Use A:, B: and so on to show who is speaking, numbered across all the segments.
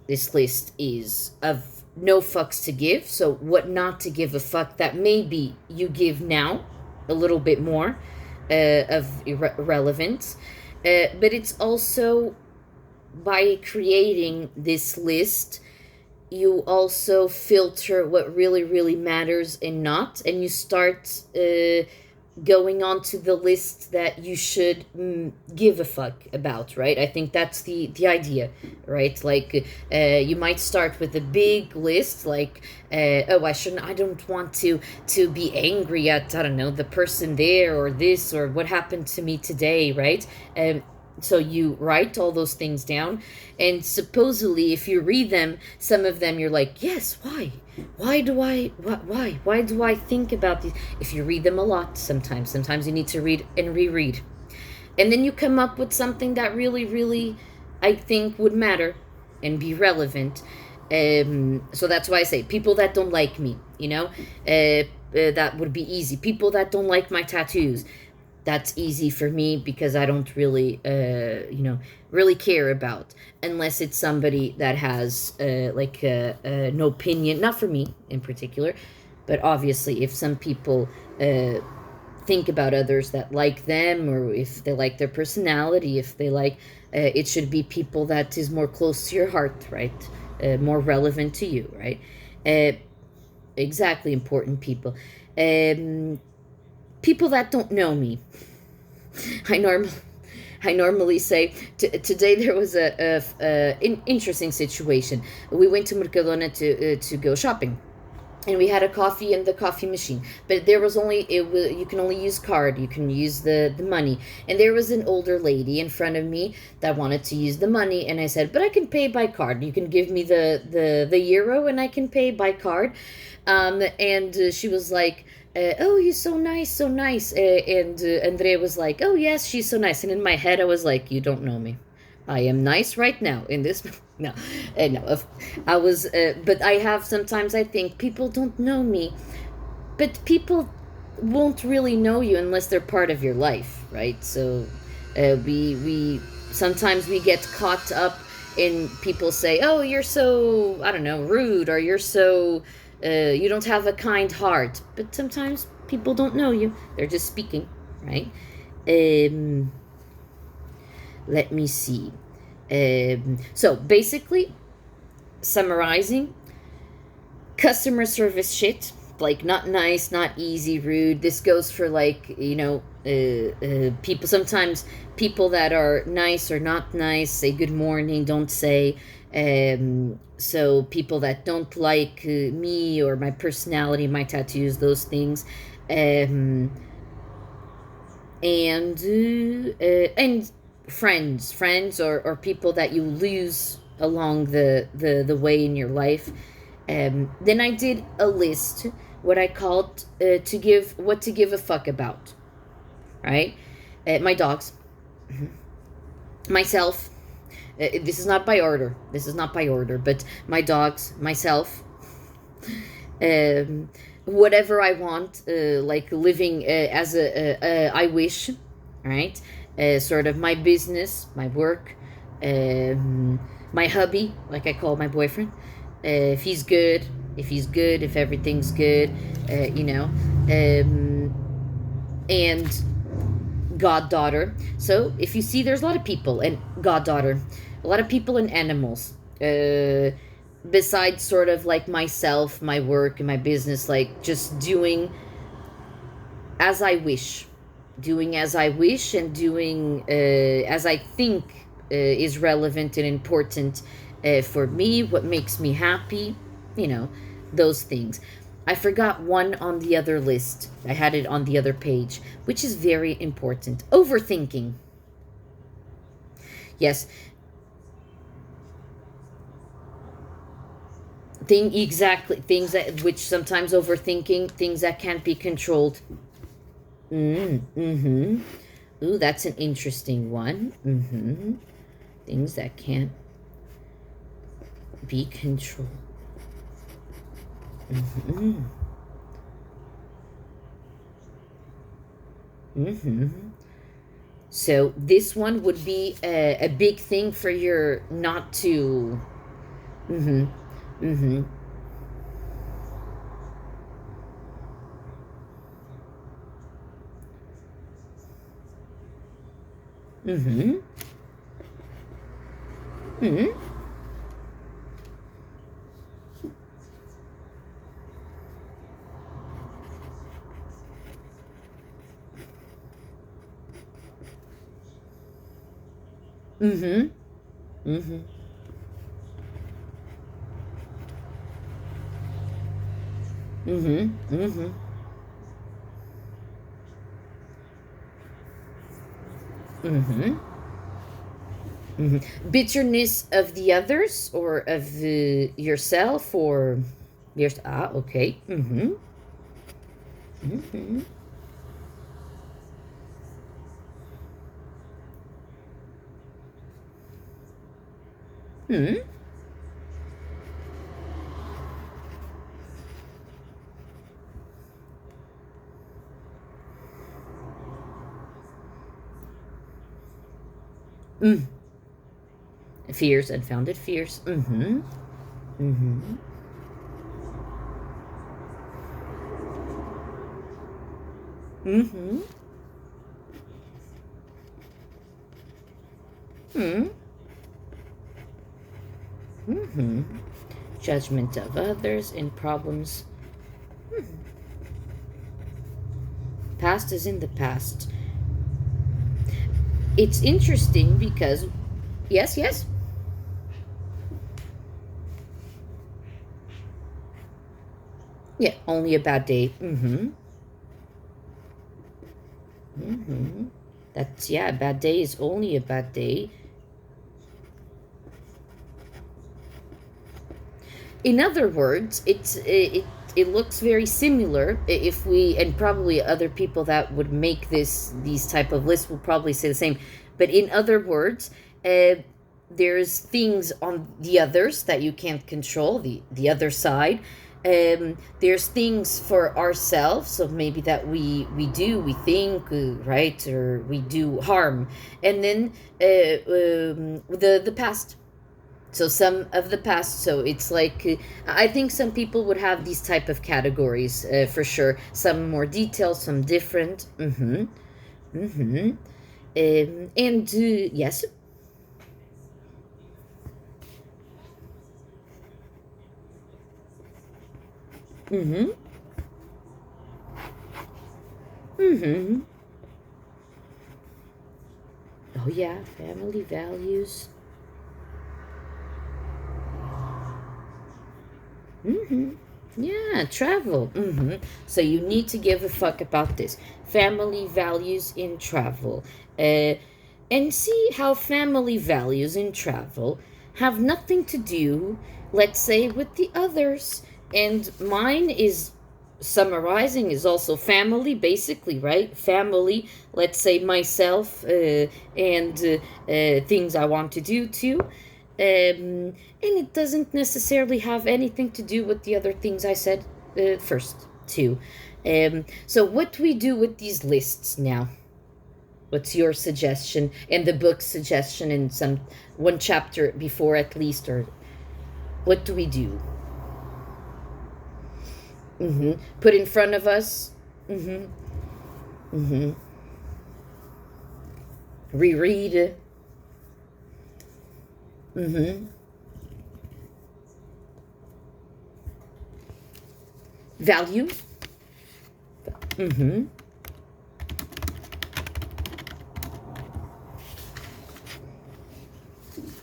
A: This list is of no fucks to give. So, what not to give a fuck that maybe you give now a little bit more of relevance. But it's also by creating this list, you also filter what really, really matters and not. And you start going on to the list that you should give a fuck about, right? I think that's the idea, right? Like you might start with a big list, like oh, I don't want to be angry at, I don't know, the person there or this or what happened to me today, right? So you write all those things down, and supposedly if you read them, some of them you're like, yes, why do I think about these? If you read them a lot, sometimes you need to read and reread, and then you come up with something that really, really, I think, would matter and be relevant. So that's why I say people that don't like me, that would be easy. People that don't like my tattoos, that's easy for me because I don't really, really care about, unless it's somebody that has an opinion, not for me in particular, but obviously if some people think about others that like them, or if they like their personality, if they like, it should be people that is more close to your heart, right? More relevant to you, right? Uh, exactly, important people. Um, People that don't know me. I norm I normally say today there was an interesting situation. We went to Mercadona to go shopping, and we had a coffee in the coffee machine, but there was only, you can only use card, you can use the money, and there was an older lady in front of me that wanted to use the money, and I said, but I can pay by card, you can give me the euro and I can pay by card. And she was like, oh, you're so nice, so nice. And Andrea was like, oh yes, she's so nice. And in my head I was like, you don't know me, I am nice right now in this. No, no. I was, but I have, sometimes I think people don't know me, but people won't really know you unless they're part of your life, right? So, we sometimes we get caught up in people say, oh, you're so, I don't know, rude, or you're so, you don't have a kind heart. But sometimes people don't know you; they're just speaking, right? Um, Let me see. So basically, summarizing, customer service shit, like not nice, not easy, rude. This goes for like, people. Sometimes people that are nice or not nice, say good morning, don't say. So people that don't like me or my personality, my tattoos, those things. Um, and friends or people that you lose along the way in your life. Then I did a list, what I called, what to give a fuck about, right? My dogs, myself. This is not by order, but my dogs, myself, um, whatever I want, like living as I wish, right? Sort of my business, my work, my hubby, like I call my boyfriend. If he's good, if everything's good, and goddaughter. So if you see, there's a lot of people and goddaughter, a lot of people and animals. Besides sort of like myself, my work, and my business, like just doing as I wish, and doing as I think is relevant and important for me, what makes me happy, you know, those things. I forgot one on the other list. I had it on the other page, which is very important. Overthinking. Yes, things that, which sometimes overthinking, things that can't be controlled. Mm-hmm. Ooh, that's an interesting one. Mm-hmm. Things that can't be controlled. Mm-hmm. Mm-hmm. So this one would be a big thing for your not to Mm-hmm. Mm-hmm. Mm-hmm. Mm-hmm. Mm-hmm. Mm-hmm. Mm-hmm. Mm-hmm. Mm-hmm. Mm-hmm. Bitterness of the others or of yourself or yours. Ah, okay. Mm-hmm. Mm-hmm. Mm-hmm. Mm. Fears, unfounded fears. Mm-hmm. Mm-hmm. Mm-hmm. Mm-hmm. Mm-hmm. Judgment of others and problems. Past is in the past. It's interesting because yes, yes. Yeah, only a bad day. Mm-hmm. Mm-hmm. That's yeah, a bad day is only a bad day. In other words, it looks very similar if we and probably other people that would make these type of lists will probably say the same. But in other words, uh, there's things on the others that you can't control, the other side. There's things for ourselves, so maybe that we think right or we do harm, and then the past, so some of the past, so it's like I think some people would have these type of categories for sure, some more detailed, some different. Mm-hmm. Mm-hmm. And yes. Mm-hmm. Mm-hmm. Oh yeah, family values. Mm-hmm. Yeah, travel. Mm-hmm. So you need to give a fuck about this. Family values in travel. Uh, and see how family values in travel have nothing to do, let's say, with the others. And mine is summarizing is also family, basically, right? Family, let's say myself and things I want to do too. And it doesn't necessarily have anything to do with the other things I said first, too. So, what do we do with these lists now? What's your suggestion and the book's suggestion in some one chapter before at least, or what do we do? Mm-hmm. Put in front of us. Mm-hmm. Mm-hmm. Reread. Mm-hmm. Value. Mm-hmm.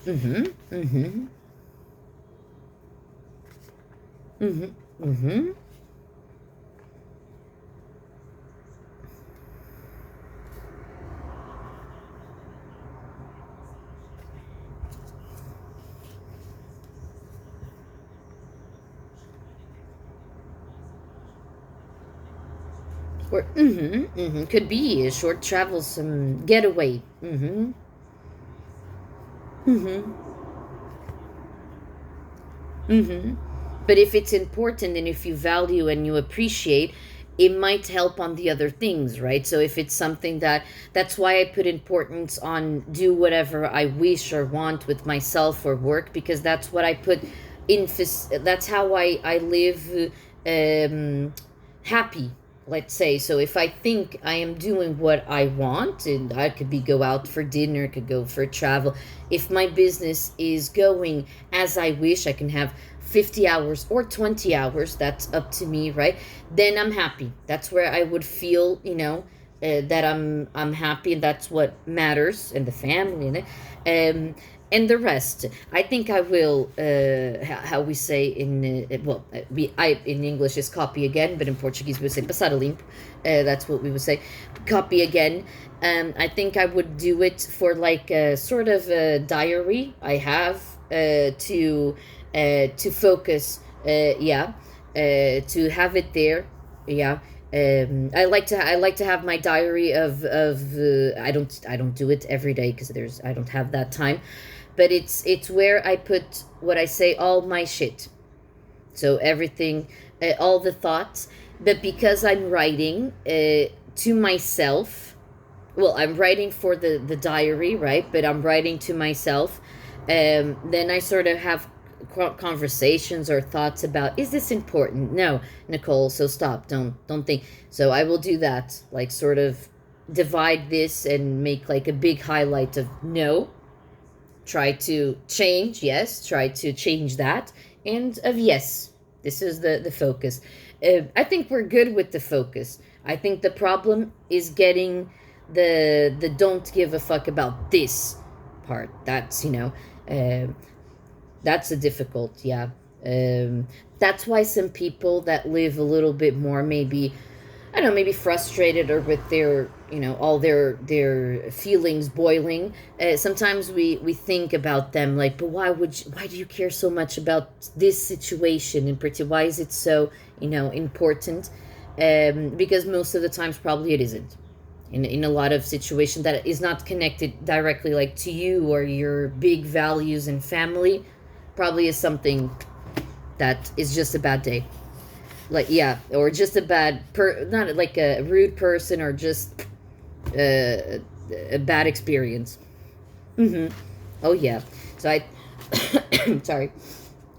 A: Mm-hmm. Mm-hmm. Mm-hmm. Mm-hmm. Or mm-hmm. Mm-hmm. Could be a short travel, some getaway. Mm-hmm. Mm-hmm. Mm-hmm. But if it's important and if you value and you appreciate, it might help on the other things, right? So if it's something that's why I put importance on do whatever I wish or want with myself or work, because that's what I put that's how I live, um, happy, let's say. So if I think I am doing what I want, and I could be go out for dinner, could go for travel, if my business is going as I wish, I can have 50 hours or 20 hours, that's up to me, right? Then I'm happy. That's where I would feel, that I'm happy, and that's what matters, and the family, and the rest. I think I will, how we say in, in English is copy again, but in Portuguese we would say passar a limpo. That's what we would say, copy again. I think I would do it for like a sort of a diary I have, to focus, yeah, to have it there, yeah. I like to have my diary of I don't do it every day because I don't have that time, but it's where I put what I say, all my shit. So everything, all the thoughts. But because I'm writing, to myself, well, I'm writing for the diary, right? But I'm writing to myself. Then I sort of have conversations or thoughts about, is this important? No, Nicole. So stop. Don't think. So I will do that. Like sort of divide this and make like a big highlight of no. Try to change, yes. Try to change that, and of yes. This is the focus. I think we're good with the focus. I think the problem is getting the don't give a fuck about this part. That's a difficult, yeah. That's why some people that live a little bit more, maybe, I don't know, maybe frustrated, or with their, all their feelings boiling. Sometimes we think about them like, but why do you care so much about this situation in particular? Why is it so, important? Because most of the times probably it isn't. In a lot of situations that is not connected directly like to you or your big values and family, probably is something that is just a bad day, like, yeah, or just a not like a rude person, or just a bad experience. Oh yeah. So I sorry,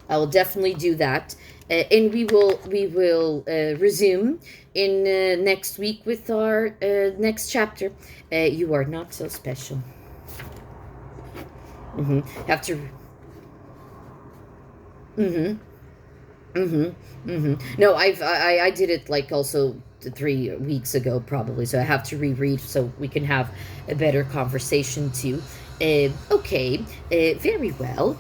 A: I will definitely do that. And we will resume in next week with our next chapter. You are not so special. Have to. Mm-hmm. No, I did it like also 3 weeks ago probably, so I have to reread so we can have a better conversation too. Okay, very well.